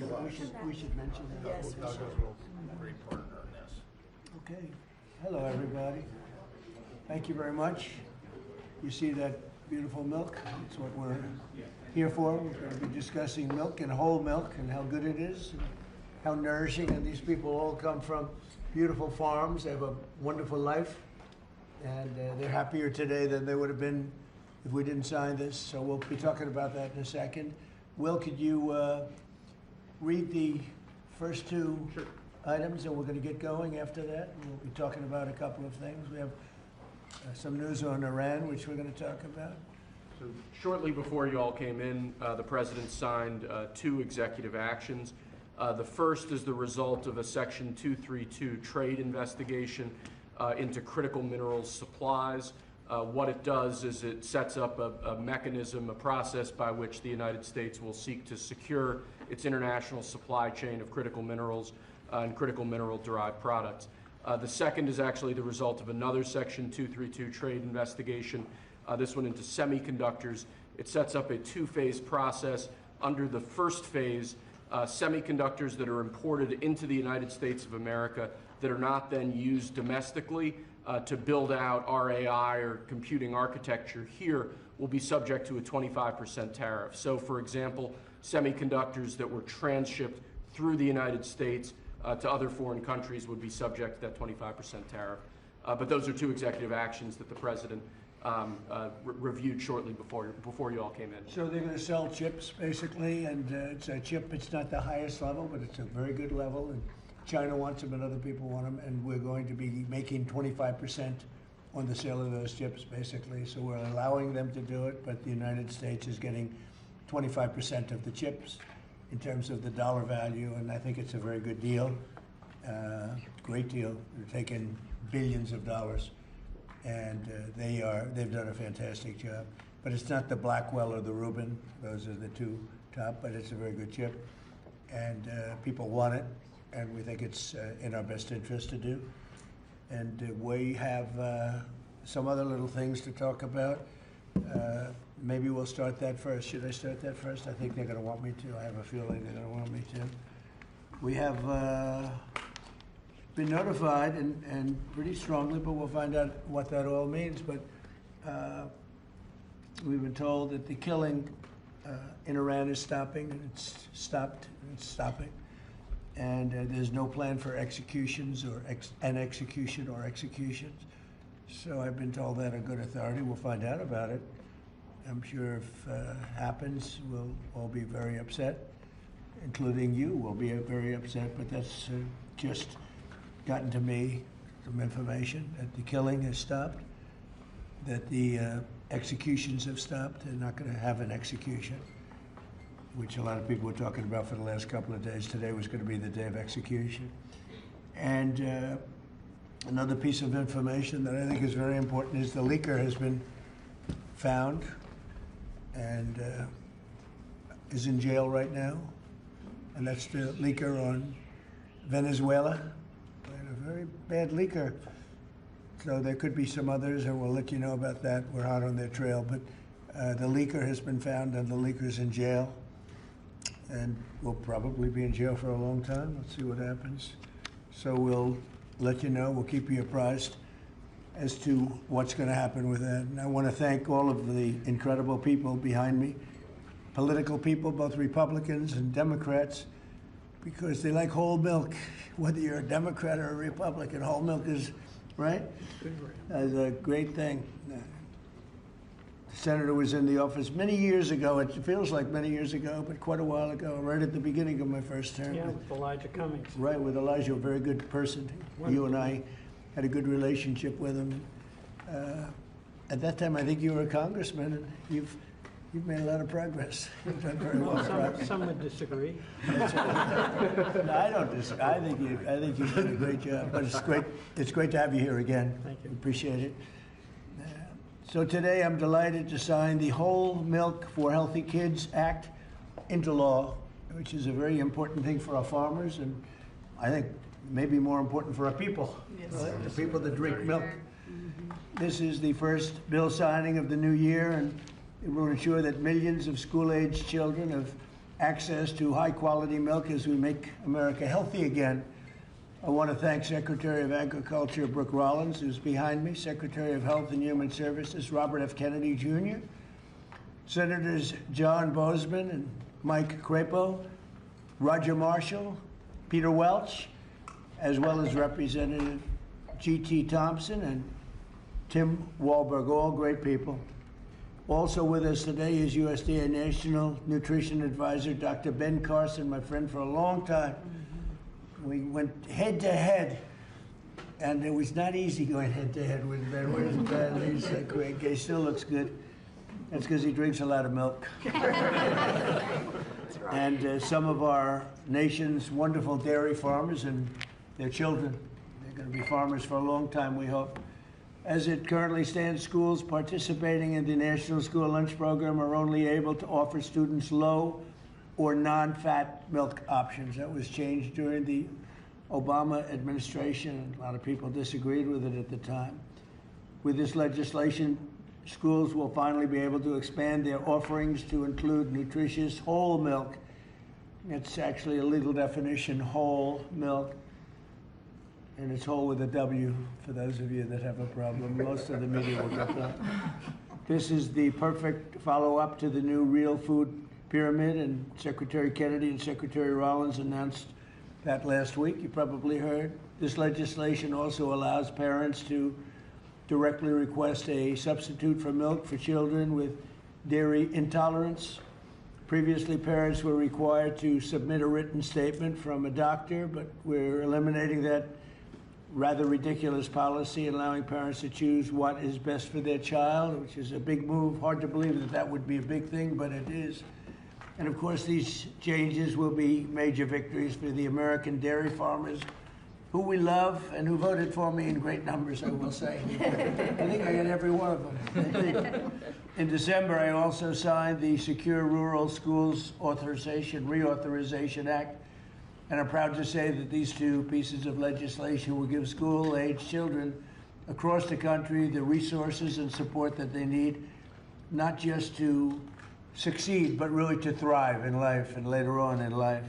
We should mention that. Yes, we Doug should. is a real great partner in this. Okay. Hello, everybody. Thank you very much. You see that beautiful milk? That's what we're here for. We're going to be discussing milk and whole milk and how good it is, and how nourishing. And these people all come from beautiful farms. They have a wonderful life, and they're happier today than they would have been if we didn't sign this. So we'll be talking about that in a second. Will, could you read the first two items, and we're going to get going after that? We'll be talking about a couple of things. We have some news on Iran, which we're going to talk about. So shortly before you all came in, the President signed two executive actions. The first is the result of a Section 232 trade investigation into critical minerals supplies. What it does is it sets up a mechanism, a process by which the United States will seek to secure its international supply chain of critical minerals and critical mineral-derived products. The second is actually the result of another Section 232 trade investigation, this one into semiconductors. It sets up a two-phase process. Under the first phase, semiconductors that are imported into the United States of America that are not then used domestically to build out RAI or computing architecture here will be subject to a 25% tariff. So, for example, semiconductors that were transshipped through the United States to other foreign countries would be subject to that 25% tariff. But those are two executive actions that the President reviewed shortly before you all came in. So they're going to sell chips, basically, and it's a chip. It's not the highest level, but it's a very good level, and China wants them and other people want them, and we're going to be making 25% on the sale of those chips, basically. So we're allowing them to do it, but the United States is getting 25% of the chips in terms of the dollar value, and I think it's a very good deal, great deal. They're taking billions of dollars, and they've done a fantastic job. But it's not the Blackwell or the Rubin; those are the two top. But it's a very good chip, and people want it, and we think it's in our best interest to do. And we have some other little things to talk about. Maybe we'll start that first. Should I start that first? I think they're going to want me to. I have a feeling they're going to want me to. We have been notified, and pretty strongly, but we'll find out what that all means. But we've been told that the killing in Iran is stopping, and it's stopped, and it's stopping. And there's no plan for executions or executions. So I've been told that a good authority. We'll find out about it. I'm sure if it happens, we'll all be very upset, including you will be very upset, but that's just gotten to me, some information that the killing has stopped, that the executions have stopped. They're not going to have an execution, which a lot of people were talking about for the last couple of days. Today was going to be the day of execution. And another piece of information that I think is very important is the leaker has been found and is in jail right now. And that's the leaker on Venezuela. And a very bad leaker. So there could be some others, and we'll let you know about that. We're hot on their trail. But the leaker has been found, and the leaker's in jail. And will probably be in jail for a long time. Let's see what happens. So we'll let you know. We'll keep you apprised as to what's going to happen with that. And I want to thank all of the incredible people behind me, political people, both Republicans and Democrats, because they like whole milk. Whether you're a Democrat or a Republican, whole milk is, right? That's a great thing. The senator was in the office many years ago. It feels like many years ago, but quite a while ago, right at the beginning of my first term. Yeah, with Elijah Cummings. Right, with Elijah, a very good person. Wonderful. You and I had a good relationship with him. At that time, I think you were a congressman, and you've made a lot of progress. You've done very well. Some would disagree. No, I don't disagree. I think you've done a great job. But it's great. It's great to have you here again. Thank you. Appreciate it. So today, I'm delighted to sign the Whole Milk for Healthy Kids Act into law, which is a very important thing for our farmers, and I think maybe more important for our people, Yes. right? The people that drink milk. Mm-hmm. This is the first bill signing of the new year, and it will ensure that millions of school-aged children of access to high-quality milk as we make America healthy again. I want to thank Secretary of Agriculture Brooke Rollins, who's behind me, Secretary of Health and Human Services Robert F. Kennedy Jr., Senators John Boozman and Mike Crapo, Roger Marshall, Peter Welch, as well as Representative G.T. Thompson and Tim Walberg, all great people. Also with us today is USDA National Nutrition Advisor Dr. Ben Carson, my friend for a long time. We went head to head, and it was not easy going head to head with Ben. Where's Ben? He's great. He still looks good. That's because he drinks a lot of milk. And some of our nation's wonderful dairy farmers and their children. They're going to be farmers for a long time, we hope. As it currently stands, schools participating in the National School Lunch Program are only able to offer students low or non-fat milk options. That was changed during the Obama administration. A lot of people disagreed with it at the time. With this legislation, schools will finally be able to expand their offerings to include nutritious whole milk. It's actually a legal definition, whole milk. And it's whole with a W for those of you that have a problem. Most of the media will get that. This is the perfect follow-up to the new real food pyramid, and Secretary Kennedy and Secretary Rollins announced that last week. You probably heard. This legislation also allows parents to directly request a substitute for milk for children with dairy intolerance. Previously, parents were required to submit a written statement from a doctor, but we're eliminating that rather ridiculous policy, allowing parents to choose what is best for their child, which is a big move. Hard to believe that that would be a big thing, but it is. And of course, these changes will be major victories for the American dairy farmers, who we love and who voted for me in great numbers, I will say. I think I got every one of them. In December, I also signed the Secure Rural Schools Reauthorization Act. And I'm proud to say that these two pieces of legislation will give school-age children across the country the resources and support that they need, not just to succeed, but really to thrive in life and later on in life.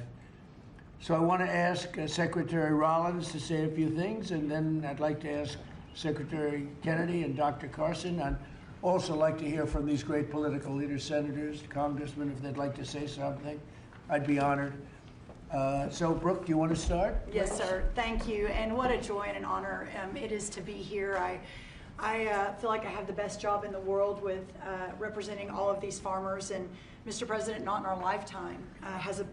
So I want to ask Secretary Rollins to say a few things, and then I'd like to ask Secretary Kennedy and Dr. Carson. I'd also like to hear from these great political leaders, senators, congressmen, if they'd like to say something. I'd be honored. So, Brooke, do you want to start? Yes, sir. Thank you. And what a joy and an honor it is to be here. I feel like I have the best job in the world with representing all of these farmers. And Mr. President, not in our lifetime, has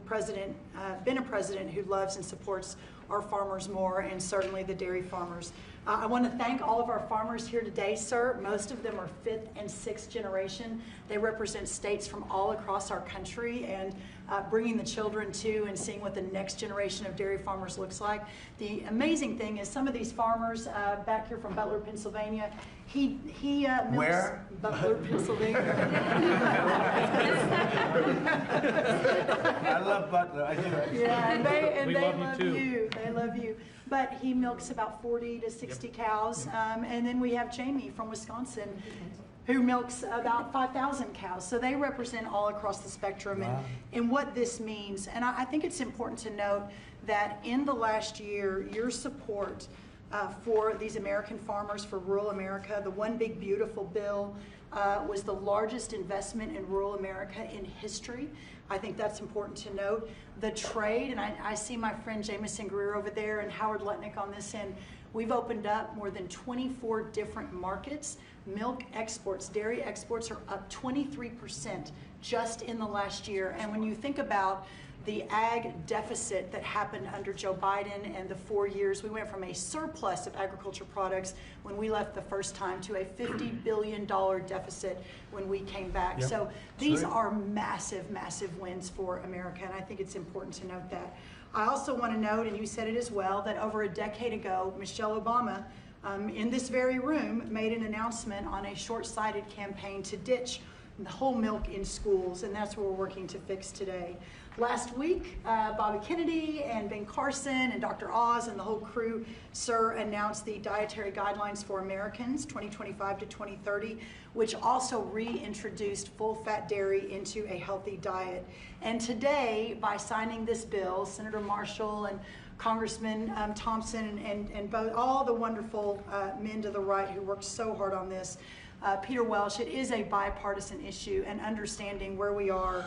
been a president who loves and supports our farmers more, and certainly the dairy farmers. I want to thank all of our farmers here today, sir. Most of them are 5th and 6th generation. They represent states from all across our country, and bringing the children to and seeing what the next generation of dairy farmers looks like. The amazing thing is some of these farmers back here from Butler, Pennsylvania, he milks. Where? Butler, Pennsylvania. I love Butler. I do. Yeah, and they love you too. you. They love you. But he milks about 40 to 60 cows. And then we have Jamie from Wisconsin, who milks about 5,000 cows. So they represent all across the spectrum. Wow. And what this means. And I think it's important to note that in the last year, your support for these American farmers, for rural America, the One Big Beautiful bill was the largest investment in rural America in history. I think that's important to note. The trade, and I see my friend Jameson Greer over there and Howard Lutnick on this end. We've opened up more than 24 different markets. Milk exports, dairy exports are up 23% just in the last year. And when you think about the ag deficit that happened under Joe Biden and the 4 years, we went from a surplus of agriculture products when we left the first time to a $50 billion deficit when we came back. Yep. So these are massive, massive wins for America, and I think it's important to note that. I also want to note, and you said it as well, that over a decade ago, Michelle Obama, in this very room, made an announcement on a short-sighted campaign to ditch whole milk in schools, and that's what we're working to fix today. Last week, Bobby Kennedy and Ben Carson and Dr. Oz and the whole crew, sir, announced the Dietary Guidelines for Americans 2025 to 2030, which also reintroduced full-fat dairy into a healthy diet. And today, by signing this bill, Senator Marshall and Congressman Thompson and both, all the wonderful men to the right who worked so hard on this, Peter Welsh, it is a bipartisan issue, and understanding where we are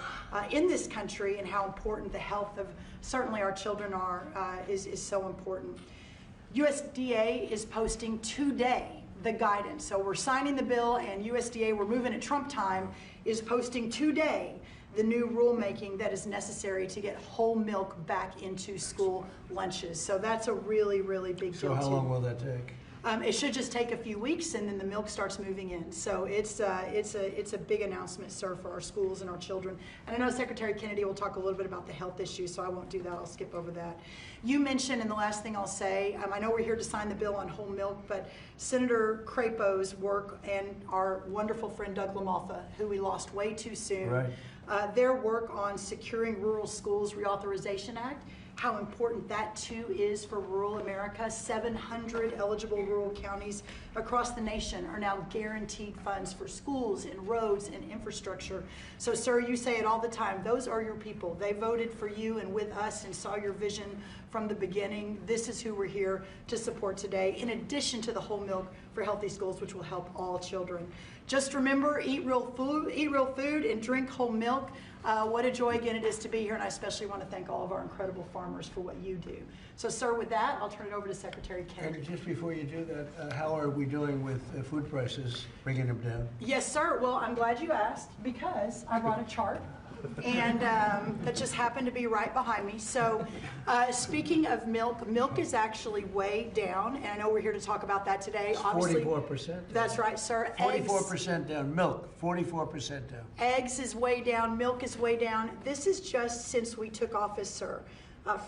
in this country and how important the health of certainly our children are is so important. USDA is posting today the guidance. So we're signing the bill, and USDA, we're moving at Trump time, is posting today the new rulemaking that is necessary to get whole milk back into school lunches. So that's a really, really big deal. So how too. long will that take? It should just take a few weeks, and then the milk starts moving in. So it's a big announcement, sir, for our schools and our children. And I know Secretary Kennedy will talk a little bit about the health issues, so I won't do that. I'll skip over that. You mentioned, and the last thing I'll say, I know we're here to sign the bill on whole milk, but Senator Crapo's work and our wonderful friend Doug LaMalfa, who we lost way too soon, Right. their work on securing Rural Schools Reauthorization Act, how important that too is for rural America. 700 eligible rural counties across the nation are now guaranteed funds for schools and roads and infrastructure. So sir, you say it all the time, those are your people. They voted for you and with us and saw your vision from the beginning. This is who we're here to support today, in addition to the whole milk for healthy schools, which will help all children. Just remember, eat real food and drink whole milk. What a joy again it is to be here, and I especially want to thank all of our incredible farmers for what you do. So sir, with that, I'll turn it over to Secretary Kennedy. And just before you do that, how are we doing with food prices, bringing them down? Yes, sir. Well, I'm glad you asked, because I brought a chart, and that just happened to be right behind me. So speaking of milk, milk is actually way down, and I know we're here to talk about that today. It's Obviously, 44%. that's right, sir. 44% down. Milk, 44% down. Eggs is way down, milk is way down. This is just since we took office, sir.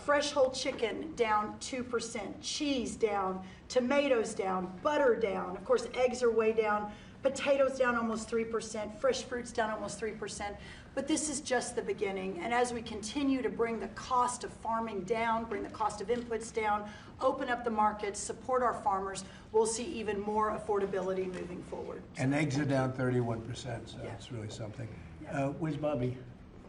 Fresh whole chicken down 2%, cheese down, tomatoes down, butter down. Of course, eggs are way down, potatoes down almost 3%, fresh fruits down almost 3%. But this is just the beginning. And as we continue to bring the cost of farming down, bring the cost of inputs down, open up the markets, support our farmers, we'll see even more affordability moving forward. And eggs are down 31%, so Yeah. it's really something. Where's Bobby?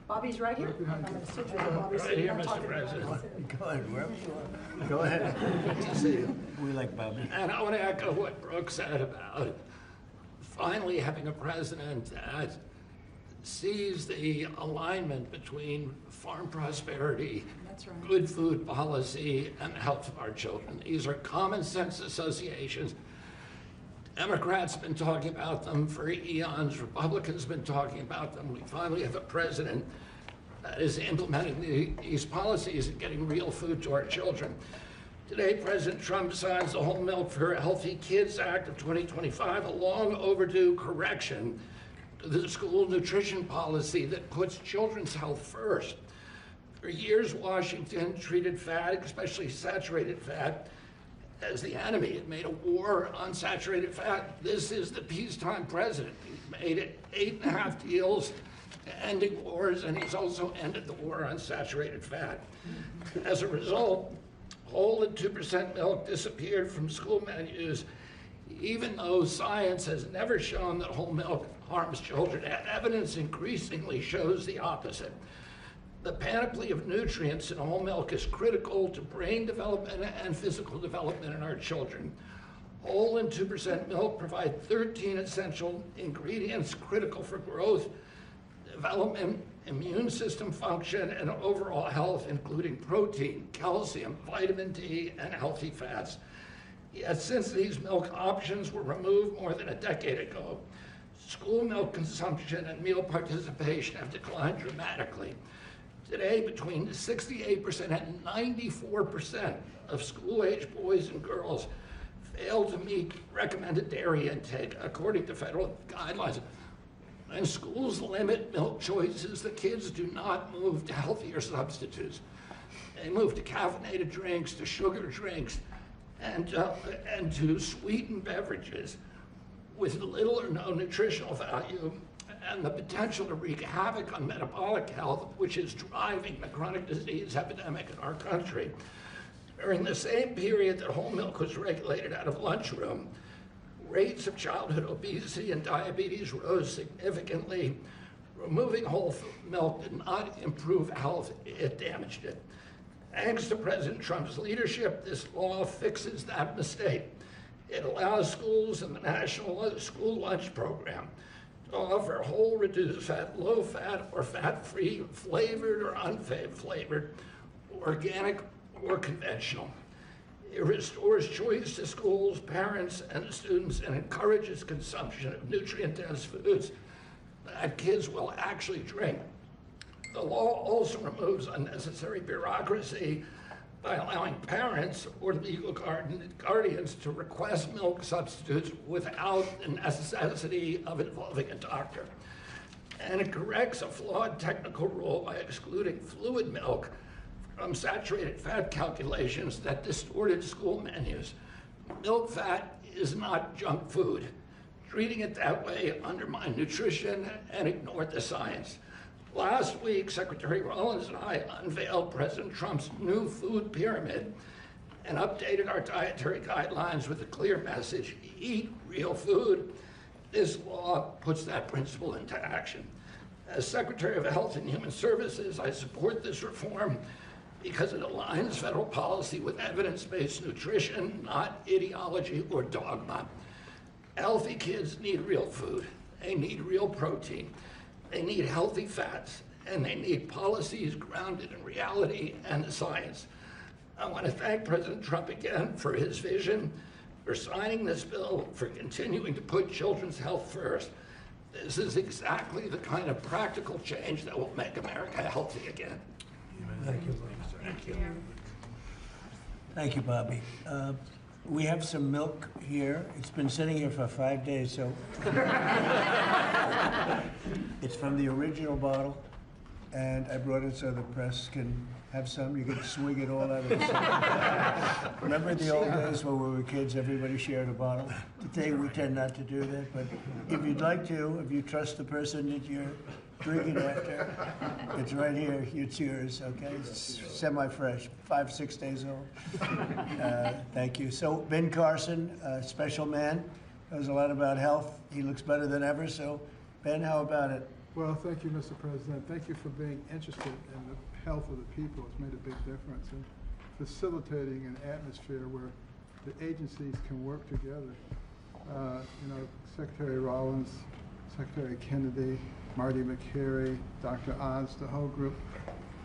Bobby's right here. I'm going to switch over to Bobby so Right you here, don't Mr. talk to President. Bobby. Go ahead, wherever you are. Go ahead. Good to see you. We like Bobby. And I want to echo what Brooke said about finally having a president that sees the alignment between farm prosperity, That's right. good food policy, and the health of our children. These are common sense associations. Democrats have been talking about them for eons. Republicans have been talking about them. We finally have a president that is implementing these policies and getting real food to our children. Today, President Trump signs the Whole Milk for Healthy Kids Act of 2025, a long overdue correction to the school nutrition policy that puts children's health first. For years, Washington treated fat, especially saturated fat, as the enemy. It made a war on saturated fat. This is the peacetime president. He's made it 8.5 deals ending wars, and he's also ended the war on saturated fat. As a result, whole and 2% milk disappeared from school menus, even though science has never shown that whole milk harms children. Evidence increasingly shows the opposite. The panoply of nutrients in whole milk is critical to brain development and physical development in our children. Whole and 2% milk provide 13 essential ingredients critical for growth, development, immune system function, and overall health, including protein, calcium, vitamin D, and healthy fats. Yet since these milk options were removed more than a decade ago, school milk consumption and meal participation have declined dramatically. Today, between 68% and 94% of school-age boys and girls fail to meet recommended dairy intake, according to federal guidelines. When schools limit milk choices, the kids do not move to healthier substitutes. They move to caffeinated drinks, to sugar drinks, and to sweetened beverages with little or no nutritional value and the potential to wreak havoc on metabolic health, which is driving the chronic disease epidemic in our country. During the same period that whole milk was regulated out of lunchroom, rates of childhood obesity and diabetes rose significantly. Removing whole milk did not improve health, it damaged it. Thanks to President Trump's leadership, this law fixes that mistake. It allows schools in the National School Lunch Program to offer whole, reduced fat, low fat, or fat-free, flavored or unflavored, organic or conventional. It restores choice to schools, parents, and students, and encourages consumption of nutrient-dense foods that kids will actually drink. The law also removes unnecessary bureaucracy by allowing parents or legal guardians to request milk substitutes without the necessity of involving a doctor. And it corrects a flawed technical rule by excluding fluid milk from saturated fat calculations that distorted school menus. Milk fat is not junk food. Treating it that way undermined nutrition and ignored the science. Last week, Secretary Rollins and I unveiled President Trump's new food pyramid and updated our dietary guidelines with a clear message: eat real food. This law puts that principle into action. As Secretary of Health and Human Services, I support this reform because it aligns federal policy with evidence-based nutrition, not ideology or dogma. Healthy kids need real food. They need real protein. They need healthy fats, and they need policies grounded in reality and science. I want to thank President Trump again for his vision, for signing this bill, for continuing to put children's health first. This is exactly the kind of practical change that will make America healthy again. Thank you. Thank you. Thank you, Bobby. We have some milk here. It's been sitting here for 5 days, so. It's from the original bottle, and I brought it so the press can have some. You can swig it all out of the same. Remember the old days when we were kids, everybody shared a bottle? Today we tend not to do that, but if you'd like to, if you trust the person that you're drinking after, it's right here, it's yours, okay? It's semi-fresh, 5-6 days old. Thank you. So Ben Carson, special man, knows a lot about health. He looks better than ever, so Ben, how about it? Well, thank you, Mr. President. Thank you for being interested in the health of the people. It's made a big difference in facilitating an atmosphere where the agencies can work together. Secretary Rollins, Secretary Kennedy, Marty McCary, Dr. Oz, the whole group,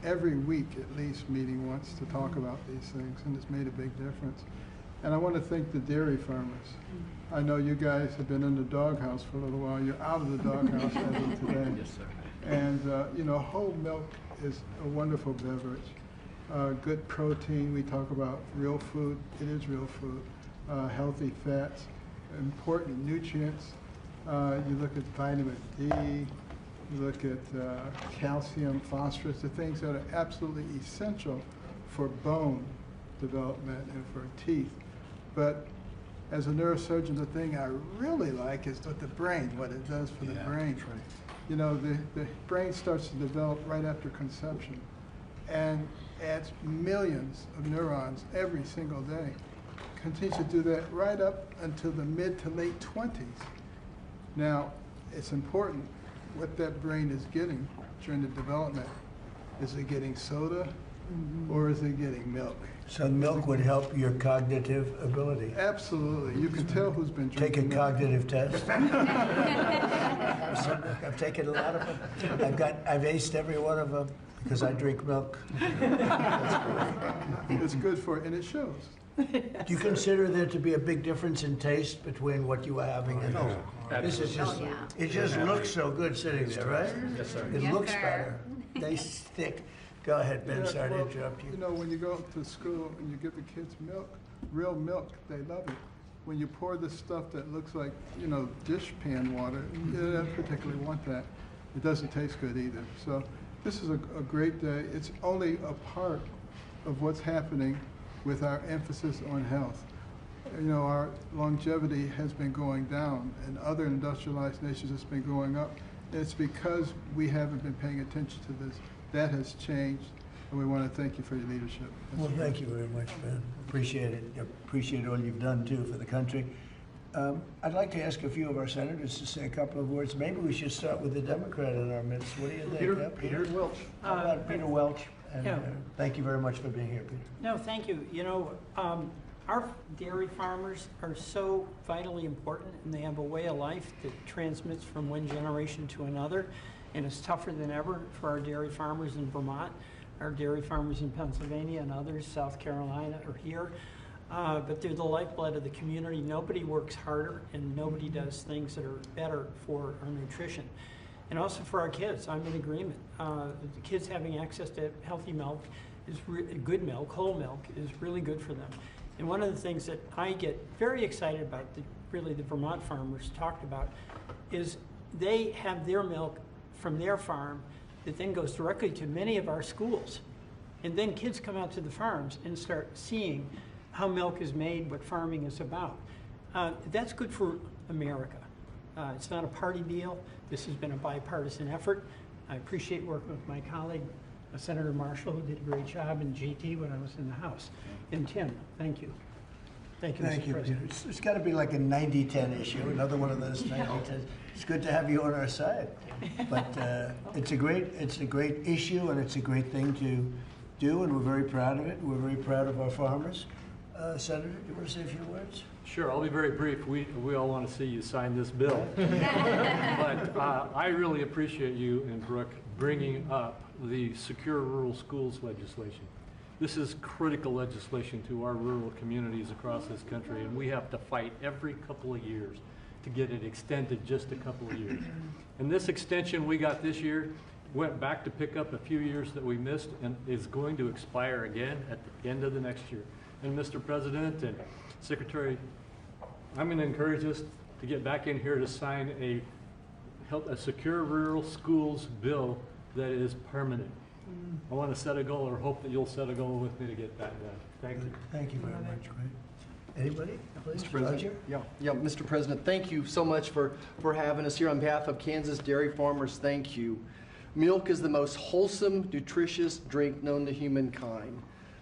every week at least meeting once to talk about these things, and it's made a big difference. And I want to thank the dairy farmers. I know you guys have been in the doghouse for a little while. You're out of the doghouse as of today. Yes, sir. And whole milk is a wonderful beverage. Good protein. We talk about real food. It is real food. Healthy fats, important nutrients. You look at vitamin D. You look at calcium, phosphorus, the things that are absolutely essential for bone development and for teeth. But as a neurosurgeon, the thing I really like is with the brain, what it does for the brain. Right. You know, the brain starts to develop right after conception and adds millions of neurons every single day. Continues to do that right up until the mid to late 20s. Now, it's important what that brain is getting during the development. Is it getting soda or is it getting milk? So milk would help your cognitive ability. Absolutely. You can tell who's been Take a drinking milk. cognitive test. I've taken a lot of them. I've aced every one of them because I drink milk. It's good for it, and it shows. Do you consider there to be a big difference in taste between what you are having and this? This is just, it just looks so good sitting there, right? Yes, sir. It Yes, looks sir. better. They stick. Go ahead, Ben, Yeah, sorry to well, interrupt you. You know, when you go to school and you give the kids milk, real milk, they love it. When you pour this stuff that looks like, dish pan water, you don't particularly want that. It doesn't taste good either. So this is a great day. It's only a part of what's happening with our emphasis on health. Our longevity has been going down. In other industrialized nations, it's been going up. It's because we haven't been paying attention to this. That has changed, and we want to thank you for your leadership. Well, thank you very much, man. Appreciate it. Appreciate all you've done, too, for the country. I'd like to ask a few of our senators to say a couple of words. Maybe we should start with the Democrat in our midst. What do you think? Yeah, Peter Welch. How about Peter Welch? And, Yeah. thank you very much for being here, Peter. No, thank you. You know, our dairy farmers are so vitally important, and they have a way of life that transmits from one generation to another, and it's tougher than ever for our dairy farmers in Vermont, our dairy farmers in Pennsylvania and others, South Carolina, are here. But they're the lifeblood of the community. Nobody works harder, and nobody does things that are better for our nutrition. And also for our kids, I'm in agreement. The kids having access to healthy milk, good milk, whole milk, is really good for them. And one of the things that I get very excited about, really the Vermont farmers talked about, is they have their milk from their farm that then goes directly to many of our schools. And then kids come out to the farms and start seeing how milk is made, what farming is about. That's good for America. It's not a party deal. This has been a bipartisan effort. I appreciate working with my colleague, Senator Marshall, who did a great job, and GT when I was in the House. And Tim, thank you. Thank you, Thank Mr. you, Peter. President. It's got to be like a 90-10 issue, another one of those 90-10s. It's good to have you on our side. But it's a great issue, and it's a great thing to do, and we're very proud of it. We're very proud of our farmers. Senator, do you want to say a few words? Sure, I'll be very brief. We all want to see you sign this bill. But I really appreciate you and Brooke bringing up the Secure Rural Schools legislation. This is critical legislation to our rural communities across this country, and we have to fight every couple of years to get it extended just a couple of years. And this extension we got this year went back to pick up a few years that we missed and is going to expire again at the end of the next year. And Mr. President and Secretary, I'm going to encourage us to get back in here to sign a secure rural schools bill that is permanent. I want to set a goal, or hope that you'll set a goal with me to get that done. Thank you. Thank you very much. Great. Anybody? Please, Mr. President. Roger? Yeah, Mr. President, thank you so much for having us here on behalf of Kansas dairy farmers. Thank you. Milk is the most wholesome, nutritious drink known to humankind.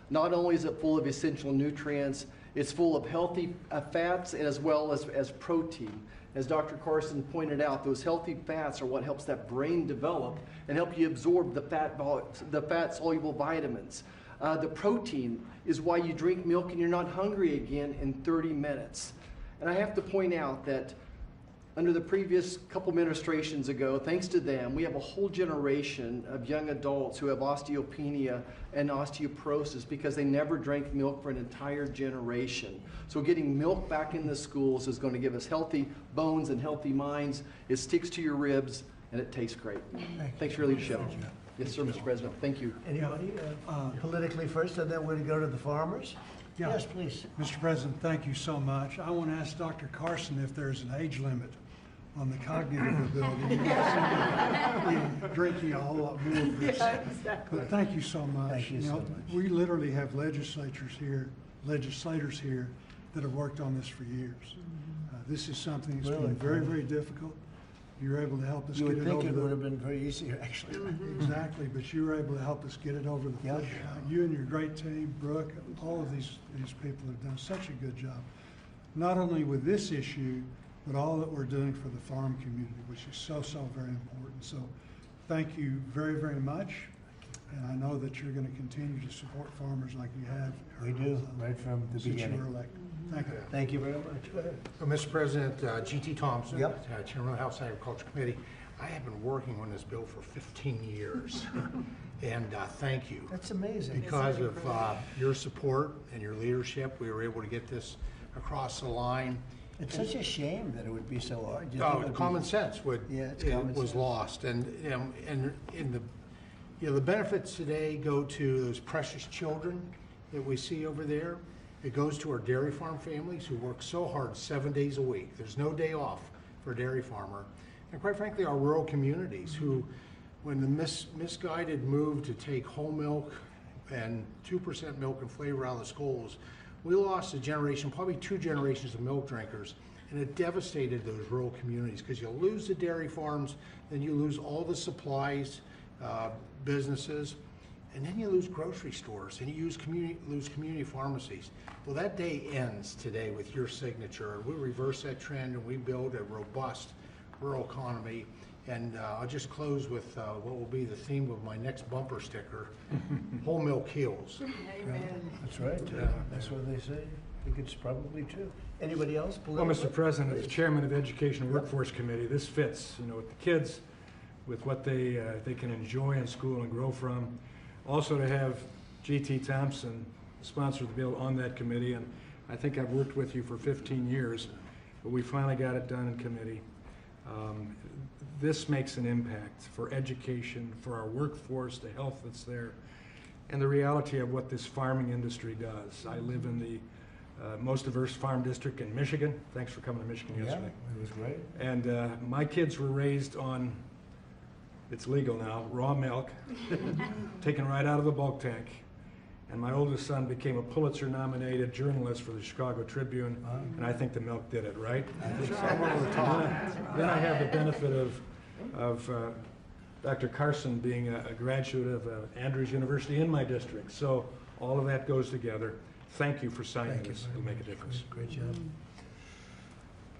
Not only is it full of essential nutrients, it's full of healthy fats and as well as protein. As Dr. Carson pointed out, those healthy fats are what helps that brain develop and help you absorb the fat-soluble vitamins. The protein is why you drink milk and you're not hungry again in 30 minutes. And I have to point out that under the previous couple administrations ago, thanks to them, we have a whole generation of young adults who have osteopenia and osteoporosis because they never drank milk for an entire generation. So getting milk back in the schools is going to give us healthy bones and healthy minds. It sticks to your ribs and it tastes great. Thanks for your leadership. Yes, sir, Mr. President. Thank you. Anybody? Politically first, and then we're going to go to the farmers. Yeah. Yes, please. Mr. President, thank you so much. I want to ask Dr. Carson if there's an age limit on the cognitive ability. We're drinking a whole lot more of this. Yeah, exactly. But thank you so much. Thank you so much. We literally have legislators here that have worked on this for years. This is something that's Really? been very, very difficult. You're able to help us You get would it think over it the... would have been very easy, actually. Exactly, but you were able to help us get it over the Yeah. finish line. You and your great team, Brooke, all of these people have done such a good job. Not only with this issue, but all that we're doing for the farm community, which is so, so very important. So thank you very, very much. And I know that you're going to continue to support farmers like you have. We do, right from the Since you were beginning. elected. Thank you. Thank you very much. Go ahead. Mr. President, G.T. Thompson, Yep. Chairman of the House Agriculture Committee. I have been working on this bill for 15 years, and thank you. That's amazing. Because of your support and your leadership, we were able to get this across the line. It's such a shame that it would be so hard. You think it would be- Common sense it's common was sense. lost, and in the benefits today go to those precious children that we see over there. It goes to our dairy farm families who work so hard 7 days a week. There's no day off for a dairy farmer. And quite frankly, our rural communities who, when the misguided move to take whole milk and 2% milk and flavor out of the schools, we lost a generation, probably 2 generations of milk drinkers and it devastated those rural communities, because you lose the dairy farms, then you lose all the supplies, businesses, and then you lose grocery stores, and you lose community pharmacies. Well, that day ends today with your signature. We reverse that trend and we build a robust rural economy. And I'll just close with what will be the theme of my next bumper sticker, whole milk heals. That's right. That's what they say. I think it's probably true. Anybody else? Well, Mr. President, as Chairman of Education and Workforce Committee, this fits, with the kids, with what they can enjoy in school and grow from. Also to have G.T. Thompson sponsor the bill on that committee, and I think I've worked with you for 15 years, but we finally got it done in committee. This makes an impact for education, for our workforce, the health that's there, and the reality of what this farming industry does. I live in the most diverse farm district in Michigan. Thanks for coming to Michigan yesterday. It was great. And my kids were raised on, it's legal now, raw milk, taken right out of the bulk tank. And my oldest son became a Pulitzer-nominated journalist for the Chicago Tribune, and I think the milk did it, right? Then I have the benefit of Dr. Carson being a graduate of Andrews University in my district. So all of that goes together. Thank you for signing this. It'll make a difference. Great job.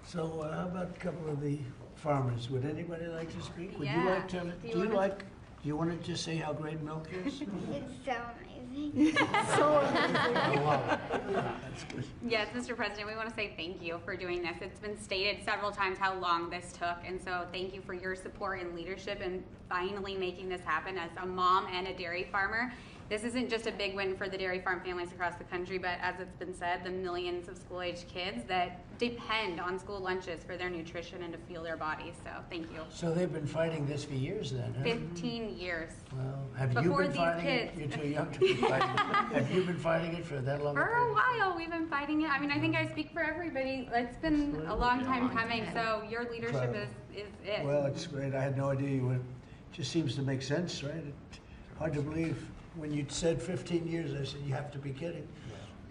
So how about a couple of the farmers? Would anybody like to speak? Would you like to? Do you want to just say how great milk is? It's so amazing. That's good. Yes, Mr. President, we want to say thank you for doing this. It's been stated several times how long this took, and so thank you for your support and leadership in finally making this happen. As a mom and a dairy farmer, this isn't just a big win for the dairy farm families across the country, but as it's been said, the millions of school-aged kids that depend on school lunches for their nutrition and to fuel their bodies. So thank you. So they've been fighting this for years then, huh? 15 years. Well, have you Before been these fighting kids. it? You're too young to be fighting it. Have you been fighting it for that long? For a while, we've been fighting it. I mean, I think I speak for everybody. It's been a long time coming, so your leadership is it. Well, it's great. I had no idea you would. Just seems to make sense, right? Hard to believe. When you said 15 years, I said, you have to be kidding.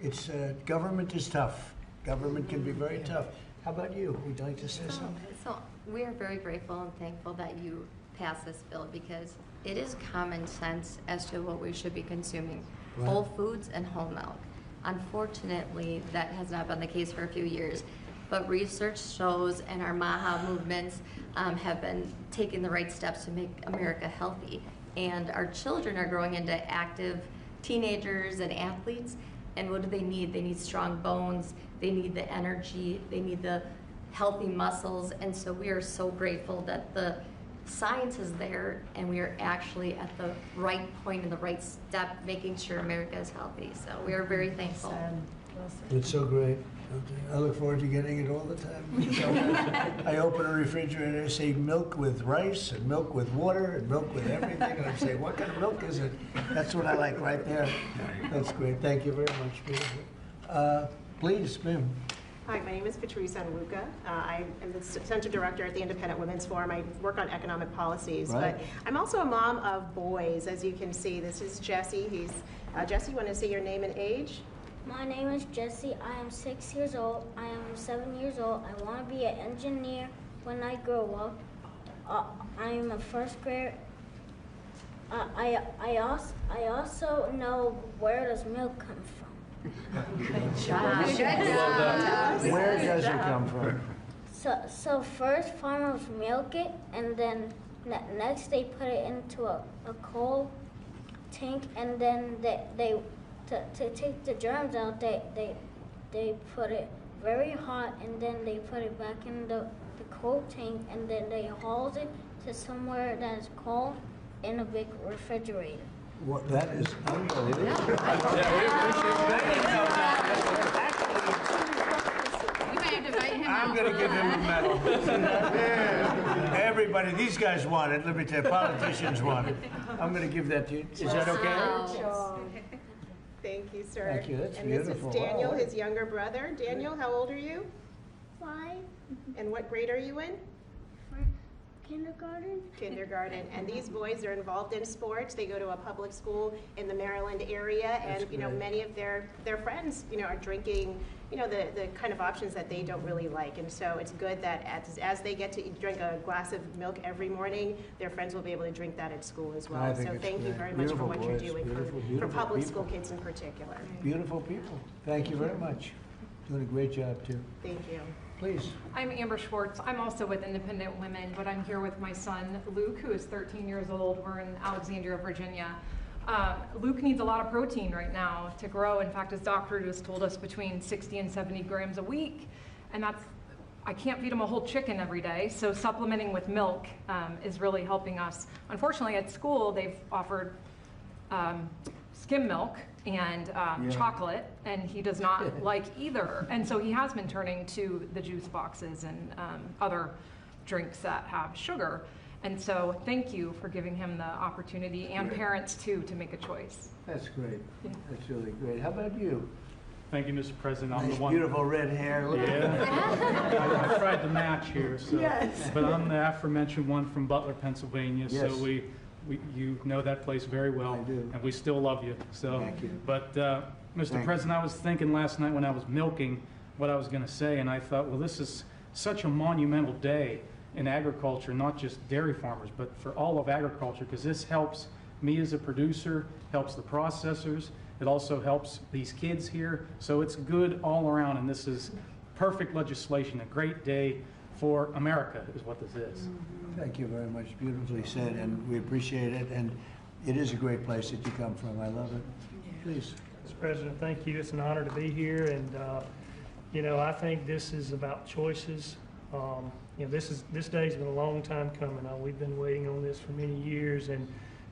It's, government is tough. Government can be very tough. How about you? Would you like to say something? So we are very grateful and thankful that you passed this bill, because it is common sense as to what we should be consuming. Right. Whole foods and whole milk. Unfortunately, that has not been the case for a few years. But research shows, and our MAHA movements have been taking the right steps to make America healthy. And our children are growing into active teenagers and athletes. And what do they need? They need strong bones, they need the energy, they need the healthy muscles. And so we are so grateful that the science is there and we are actually at the right point in the right step, making sure America is healthy. So we are very thankful. It's so great. I look forward to getting it all the time. I open a refrigerator, I say milk with rice and milk with water and milk with everything, and I say, what kind of milk is it? That's what I like right there. That's great. Thank you very much, Peter. Please, ma'am. Hi, my name is Patrice Anluca. I am the Center Director at the Independent Women's Forum. I work on economic policies, Right. but I'm also a mom of boys, as you can see. This is Jesse. Jesse, you want to say your name and age? My name is Jesse. I am 6 years old. I am 7 years old. I want to be an engineer when I grow up. I am a first grade. I also know, where does milk come from? Good job. Where does it come from? So first farmers milk it, and then next they put it into a coal tank, and then they to take the germs out, they put it very hot, and then they put it back in the coal tank, and then they haul it to somewhere that is cold in a big refrigerator. What, that is unbelievable. You may have to invite him I'm going to give him a medal. Everybody, these guys want it. Let me tell you, politicians want it. I'm going to give that to you. Is that okay? Thank you, sir. Thank you. That's and beautiful. This is Daniel, Wow. his younger brother. Daniel, how old are you? 5. And what grade are you in? Kindergarten. And these boys are involved in sports. They go to a public school in the Maryland area, and That's you know, great. many of their friends, you know, are drinking, you know, the kind of options that they don't really like. And so it's good that as they get to drink a glass of milk every morning, their friends will be able to drink that at school as well. I think So it's thank you great. very much for Beautiful what you're boys, doing beautiful, for beautiful public people. school kids in particular. Beautiful people. Thank you very much. Doing a great job, too. Thank you. Please. I'm Amber Schwartz. I'm also with Independent Women, but I'm here with my son, Luke, who is 13 years old. We're in Alexandria, Virginia. Luke needs a lot of protein right now to grow. In fact, his doctor just told us between 60 and 70 grams a week. And I can't feed him a whole chicken every day, so supplementing with milk is really helping us. Unfortunately, at school, they've offered skim milk and chocolate, and he does not like either. And so he has been turning to the juice boxes and other drinks that have sugar. And so thank you for giving him the opportunity, and parents too, to make a choice. That's great. That's really great. How about you? Thank you, Mr. President. I'm Nice, the one. beautiful red hair. Look at that. Yeah. I tried to match here, so. Yes. But I'm the aforementioned one from Butler, Pennsylvania. Yes. So you know that place very well. I do. And we still love you. So. Thank you. But, Mr. Thank President, I was thinking last night when I was milking what I was going to say, and I thought, well, this is such a monumental day in agriculture, not just dairy farmers, but for all of agriculture, because this helps me as a producer, helps the processors. It also helps these kids here. So it's good all around, and this is perfect legislation, a great day for America is what this is. Thank you very much. Beautifully said, and we appreciate it. And it is a great place that you come from. I love it. Please. Mr. President, thank you. It's an honor to be here, and you know, I think this is about choices. You know, this day's been a long time coming. We've been waiting on this for many years, and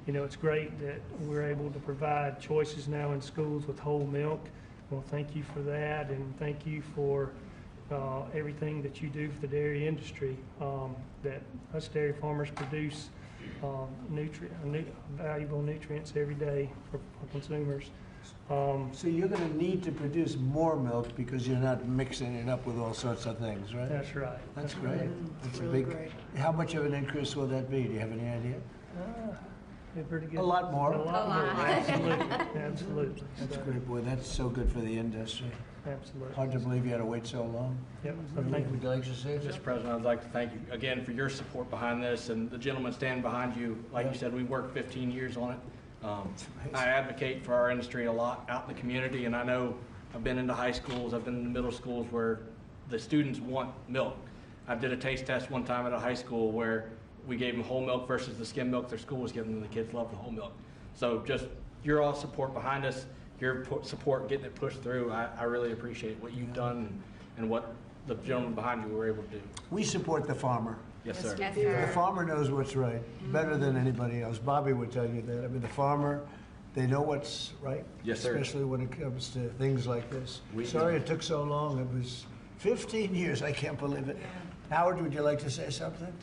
you know, it's great that we're able to provide choices now in schools with whole milk. Well, thank you for that, and thank you for everything that you do for the dairy industry. That us dairy farmers produce valuable nutrients every day for consumers. So you're going to need to produce more milk because you're not mixing it up with all sorts of things, right? That's right. That's great. That's a really big. great. How much of an increase will that be? Do you have any idea? Pretty good. A lot more. A lot more. Absolutely. Absolutely. That's great, boy. That's so good for the industry. Absolutely. Hard to believe you had to wait so long. Yep. So thank you. Would you like to say something? Mr. President, I'd like to thank you again for your support behind this, and the gentleman standing behind you. Like you said, we worked 15 years on it. I advocate for our industry a lot out in the community, and I know I've been into high schools, I've been in middle schools where the students want milk. I did a taste test one time at a high school where we gave them whole milk versus the skim milk their school was giving them. The kids loved the whole milk. So just your all support behind us, your support getting it pushed through, I really appreciate what you've done and what the gentleman behind you were able to do. We support the farmer. Yes, sir. Yes, The sir. farmer knows what's right, better than anybody else. Bobby would tell you that. I mean, the farmer, they know what's right. Yes, sir. Especially when it comes to things like this. We- Sorry it took so long. It was 15 years. I can't believe it. Howard, would you like to say something?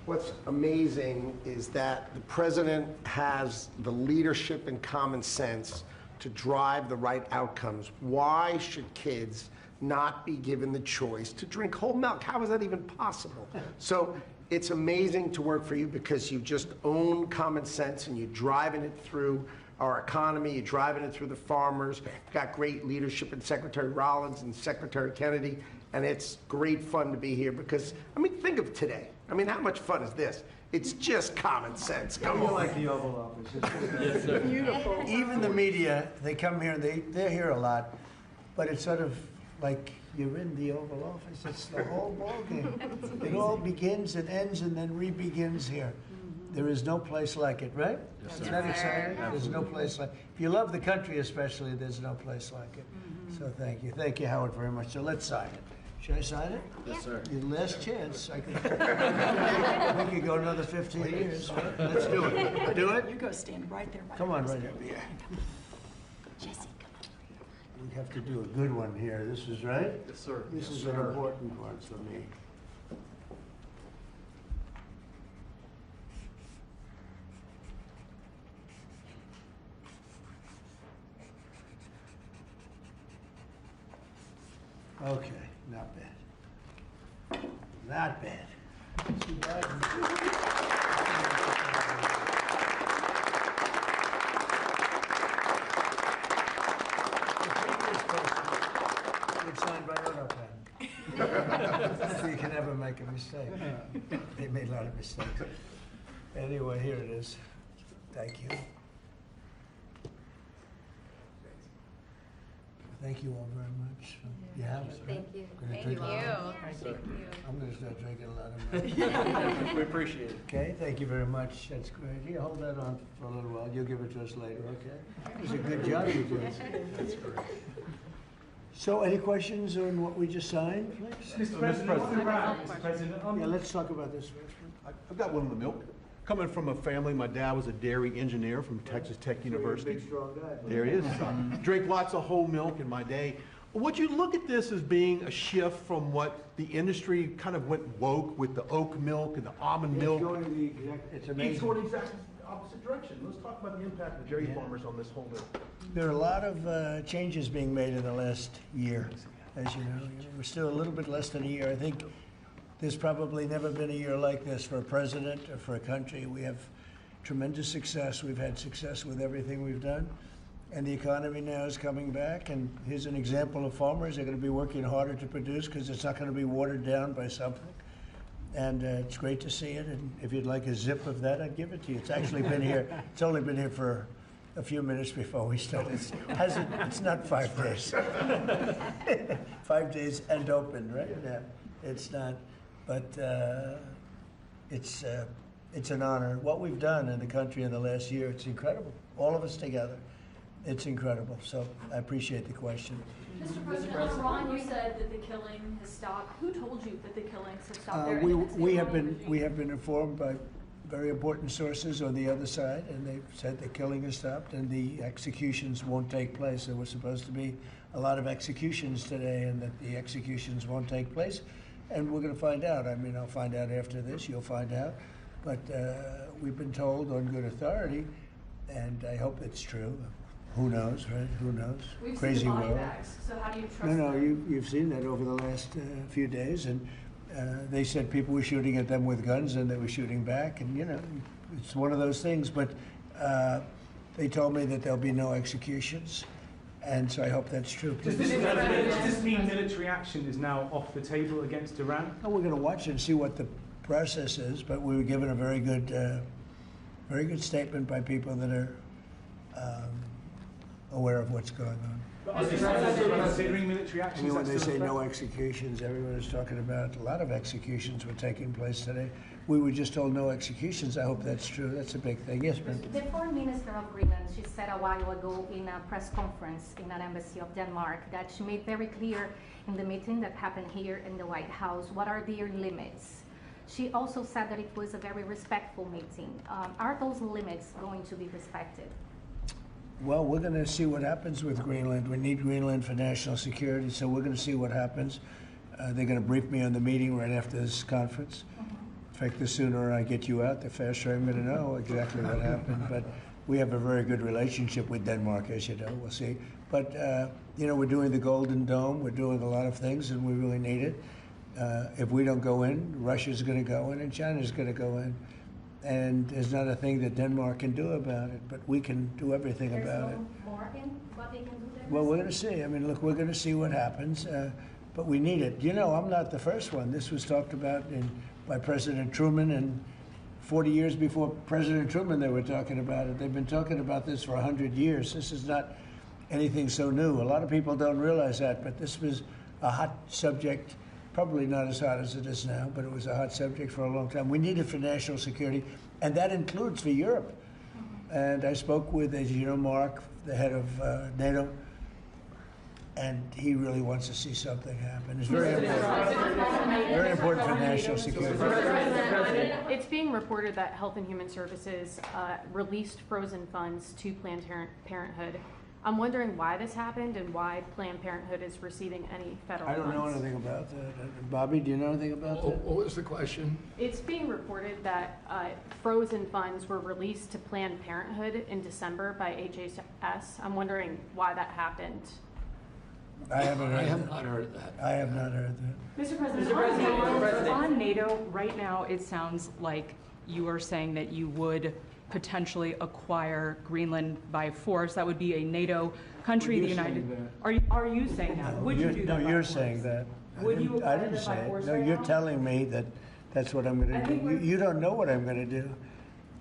What's amazing is that the president has the leadership and common sense to drive the right outcomes. Why should kids not be given the choice to drink whole milk? How is that even possible? So it's amazing to work for you because you just own common sense and you're driving it through our economy, you're driving it through the farmers. You've got great leadership in Secretary Rollins and Secretary Kennedy, and it's great fun to be here because, I mean, think of today. I mean, how much fun is this? It's just common sense. Come on. like the Oval Office. Yes, sir. Beautiful. Even the media, they come here and they're here a lot, but it's sort of like you're in the Oval Office. It's the whole ballgame. It all begins and ends and then re-begins here. There is no place like it, right? Yes, Isn't sir. that exciting? There's no place like If you love the country especially, there's no place like it. So thank you. Thank you, Howard, very much. So let's sign it. Should I sign it? Yes, sir. Your last chance. We could go another 15 years. Right? Let's do it. Do it? You go stand right there. By Come the on, president. right here. Jesse, come on. We have to do a good one here. This is right? Yes, sir. This is an important one for me. Okay, not bad. Not bad. Mr. Biden. It's signed by AutoPen. So you can never make a mistake. They made a lot of mistakes. Anyway, here it is. Thank you. Thank you all very much. You have it, right? Thank you. Gonna Thank drink you. a lot? Thank you. I'm gonna start drinking a lot of milk. We appreciate it. Okay, thank you very much. That's great. You hold that on for a little while. You'll give it to us later, okay? It was a good job you did. That's great. So, any questions on what we just signed, please? Mr. President, Mr. President, Yeah, let's talk about this first. I've got one on the milk. Coming from a family, my dad was a dairy engineer from Texas Tech University. Big, strong guy. There he is. Drink lots of whole milk in my day. Would you look at this as being a shift from what the industry kind of went woke with the oat milk and the almond milk? It's amazing. It's going the exact opposite direction. Let's talk about the impact of dairy farmers on this whole bill. There are a lot of changes being made in the last year, as you know. We're still a little bit less than a year. I think there's probably never been a year like this for a president or for a country. We have tremendous success. We've had success with everything we've done. And the economy now is coming back. And here's an example of farmers. They're going to be working harder to produce because it's not going to be watered down by something. And it's great to see it. And if you'd like a zip of that, I'd give it to you. It's actually been here. It's only been here for a few minutes before we started. It's not 5 days. 5 days and open, right? Yeah, it's not. But it's an honor. What we've done in the country in the last year, it's incredible. All of us together. It's incredible. So I appreciate the question. Mr. President, Ron, you said that the killing has stopped. Who told you that the killings have stopped there? We have been informed by very important sources on the other side, and they've said the killing has stopped and the executions won't take place. There was supposed to be a lot of executions today, and that the executions won't take place. And we're going to find out. I mean, I'll find out after this. You'll find out. But we've been told on good authority, and I hope it's true. Who knows, right? Who knows? We've Crazy seen the body world. bags, so how do you trust No, them? you've seen that over the last few days, and they said people were shooting at them with guns, and they were shooting back, and you know, it's one of those things. But they told me that there'll be no executions, and so I hope that's true. Does this mean military action is now off the table against Iran? No, we're going to watch it and see what the process is, but we were given a very good statement by people that are aware of what's going on. Considering military I action, mean, when they say no executions, everyone is talking about a lot of executions were taking place today. We were just told no executions. I hope that's true. That's a big thing. Yes, Brenda? The Foreign Minister of Greenland, she said a while ago in a press conference in an embassy of Denmark that she made very clear in the meeting that happened here in the White House what are their limits. She also said that it was a very respectful meeting. Are those limits going to be respected? Well, we're going to see what happens with Greenland. We need Greenland for national security, so we're going to see what happens. They're going to brief me on the meeting right after this conference. In fact, the sooner I get you out, the faster I'm going to know exactly what happened. But we have a very good relationship with Denmark, as you know. We'll see. But, you know, we're doing the Golden Dome. We're doing a lot of things, and we really need it. If we don't go in, Russia's going to go in, and China's going to go in. And there's not a thing that Denmark can do about it, but we can do everything about it. More in what they can do there? Well, we're going to see. I mean, look, we're going to see what happens, but we need it. You know, I'm not the first one. This was talked about by President Truman, and 40 years before President Truman, they were talking about it. They've been talking about this for 100 years. This is not anything so new. A lot of people don't realize that, but this was a hot subject. Probably not as hot as it is now, but it was a hot subject for a long time. We need it for national security, and that includes for Europe. And I spoke with, as you know, Mark, the head of NATO, and he really wants to see something happen. It's very important. Very important for national security. It's being reported that Health and Human Services released frozen funds to Planned Parenthood. I'm wondering why this happened and why Planned Parenthood is receiving any federal funds. I don't know anything about that. Bobby, do you know anything about that? What was the question? It's being reported that frozen funds were released to Planned Parenthood in December by HHS. I'm wondering why that happened. I haven't heard I have that. not heard that. I have not heard that. Mr. President, on NATO, right now, it sounds like you are saying that you would potentially acquire Greenland by force. That would be a NATO country, the United. Are you saying that? Would you do that? No, by you're force? saying that. Would you I acquire didn't that by say it. force No, right you're now? telling me that that's what I'm going to do. You don't know what I'm going to do.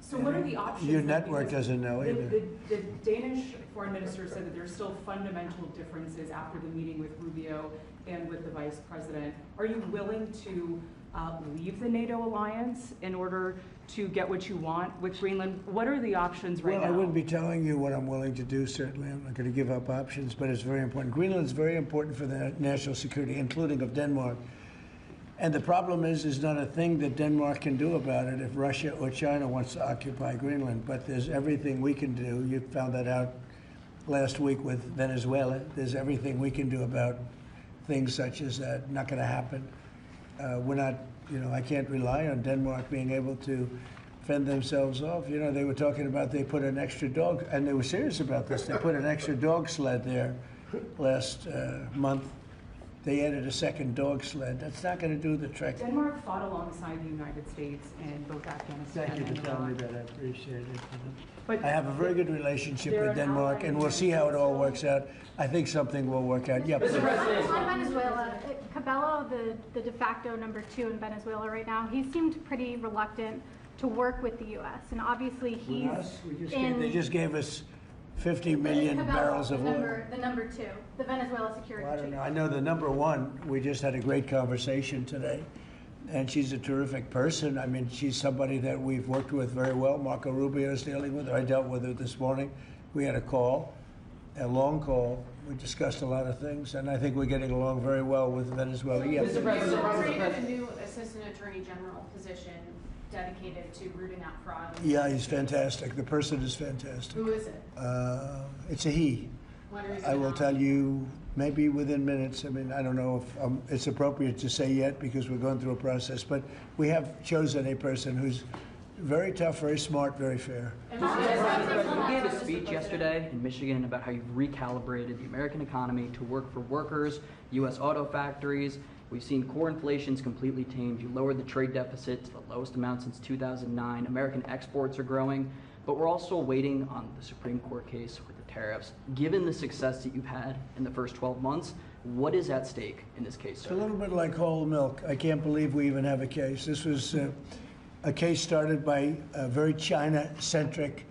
So what are the options? Your then? network Because doesn't know either. The Danish foreign minister said that there's still fundamental differences after the meeting with Rubio and with the vice president. Are you willing to leave the NATO alliance in order to get what you want with Greenland? What are the options right Well, now? I wouldn't be telling you what I'm willing to do, certainly. I'm not going to give up options, but it's very important. Greenland's very important for the national security, including of Denmark. And the problem is not a thing that Denmark can do about it if Russia or China wants to occupy Greenland. But there's everything we can do. You found that out last week with Venezuela. There's everything we can do about things such as that. Not going to happen. We're not, I can't rely on Denmark being able to fend themselves off. They were talking about they put an extra dog, and they were serious about this. They put an extra dog sled there last month. They added a second dog sled. That's not going to do the trick. Denmark fought alongside the United States in both Afghanistan Thank you and for telling me Iraq. that. I appreciate it. But I have a very good relationship they're with an Denmark, ally and of we'll the see how it all United works out. I think something will work out. Yeah, please. On Venezuela, Cabello, the de facto #2 in Venezuela right now, he seemed pretty reluctant to work with the U.S. And obviously he's They just gave us 50 million Cabello, barrels of oil. the #2, the Venezuela security Well, I don't chief. know. I know the #1. We just had a great conversation today, and she's a terrific person. I mean, she's somebody that we've worked with very well. Marco Rubio is dealing with her. I dealt with her this morning. We had a long call. We discussed a lot of things, and I think we're getting along very well with Venezuela. Yeah. Mr. President, created a new Assistant Attorney General position dedicated to rooting out fraud. Yeah, he's fantastic. The person is fantastic. Who is it? It's a he. When are you I will gonna tell you maybe within minutes. I mean, I don't know if it's appropriate to say yet because we're going through a process, but we have chosen a person who's very tough, very smart, very fair. You gave a speech yesterday in Michigan about how you've recalibrated the American economy to work for workers, U.S. auto factories. We've seen core inflation's completely tamed. You lowered the trade deficit to the lowest amount since 2009. American exports are growing, but we're also waiting on the Supreme Court case with the tariffs. Given the success that you've had in the first 12 months, what is at stake in this case, It's a sir? little bit like whole milk. I can't believe we even have a case. This was a case started by very China-centric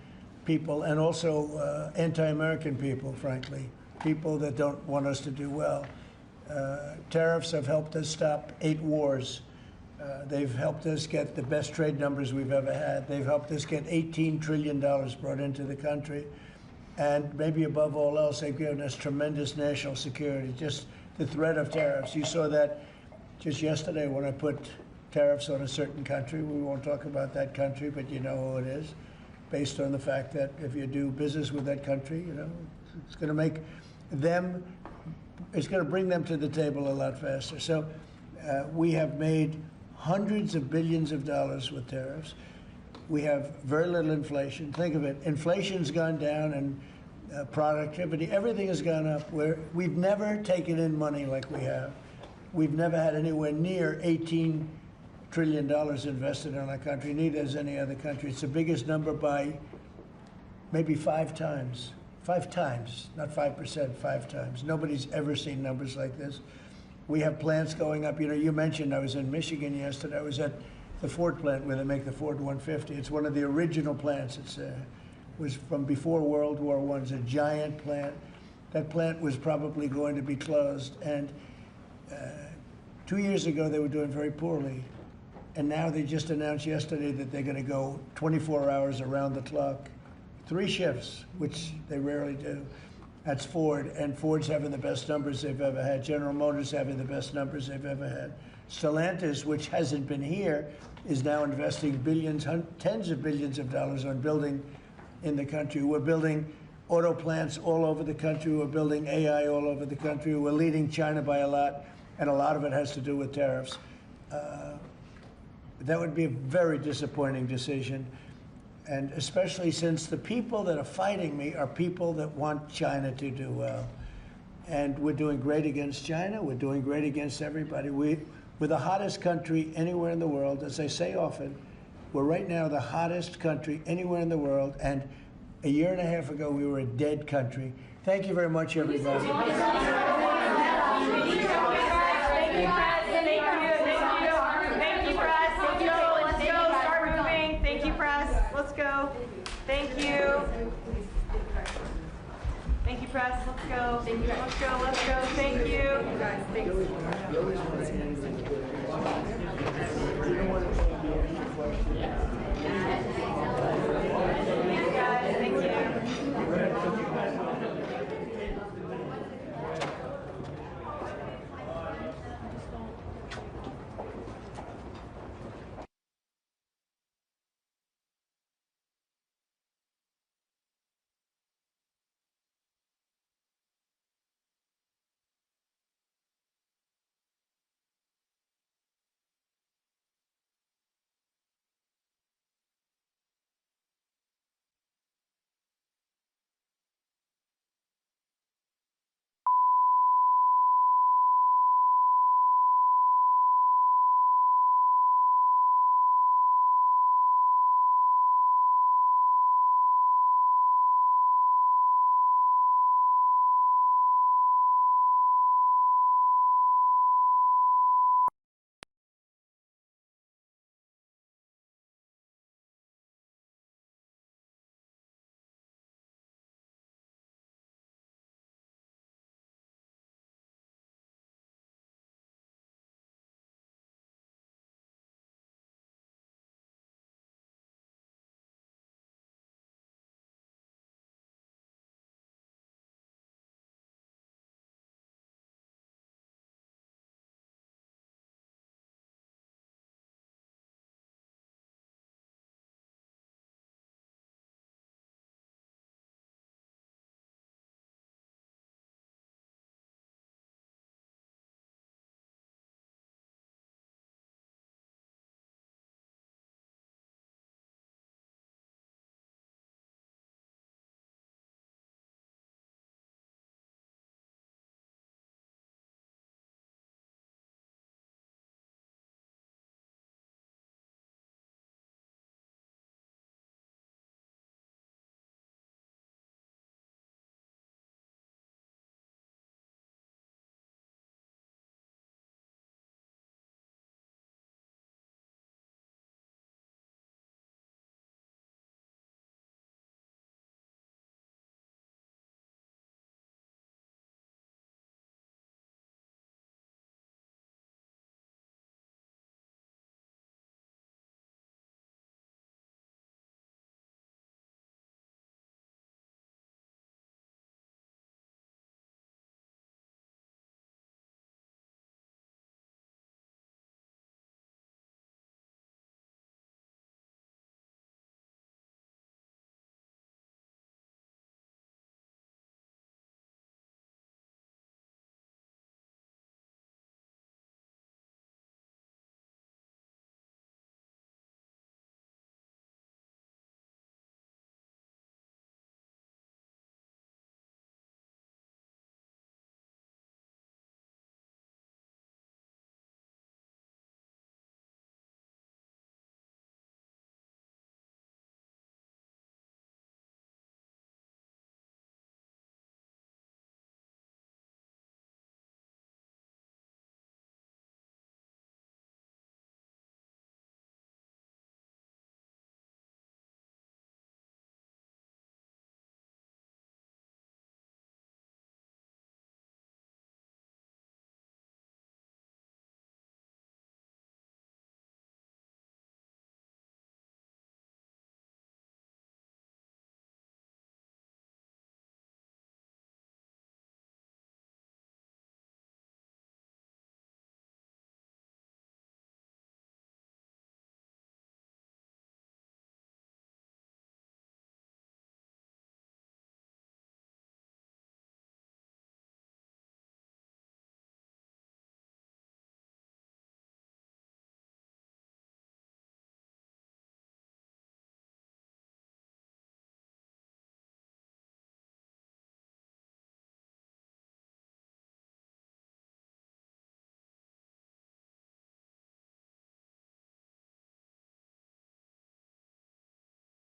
people and also anti-American people, frankly, people that don't want us to do well. Tariffs have helped us stop 8 wars. They've helped us get the best trade numbers we've ever had. They've helped us get $18 trillion brought into the country. And maybe above all else, they've given us tremendous national security. Just the threat of tariffs. You saw that just yesterday when I put tariffs on a certain country. We won't talk about that country, but you know who it is, based on the fact that if you do business with that country, it's going to make them, it's going to bring them to the table a lot faster. So we have made hundreds of billions of dollars with tariffs. We have very little inflation. Think of it, inflation's gone down and productivity, everything has gone up. We've never taken in money like we have. We've never had anywhere near $18 trillion invested in our country, neither has any other country. It's the biggest number by maybe 5 times. 5 times, not 5%, 5 times. Nobody's ever seen numbers like this. We have plants going up. You mentioned I was in Michigan yesterday. I was at the Ford plant where they make the Ford 150. It's one of the original plants. It was from before World War I. It's a giant plant. That plant was probably going to be closed. And 2 years ago, they were doing very poorly. And now they just announced yesterday that they're going to go 24 hours around the clock, 3 shifts, which they rarely do. That's Ford, and Ford's having the best numbers they've ever had. General Motors having the best numbers they've ever had. Stellantis, which hasn't been here, is now investing billions, tens of billions of dollars on building in the country. We're building auto plants all over the country. We're building AI all over the country. We're leading China by a lot, and a lot of it has to do with tariffs. That would be a very disappointing decision, and especially since the people that are fighting me are people that want China to do well. And we're doing great against China. We're doing great against everybody. We're the hottest country anywhere in the world. As I say often, we're right now the hottest country anywhere in the world. And a year and a half ago, we were a dead country. Thank you very much, everybody. Thank you, press. Let's go. Start moving. Thank you, press. Let's go. Thank you. Thank you, press. Let's go. Thank you. Let's go. Let's go. Thank you. Guys, thanks. Thank you.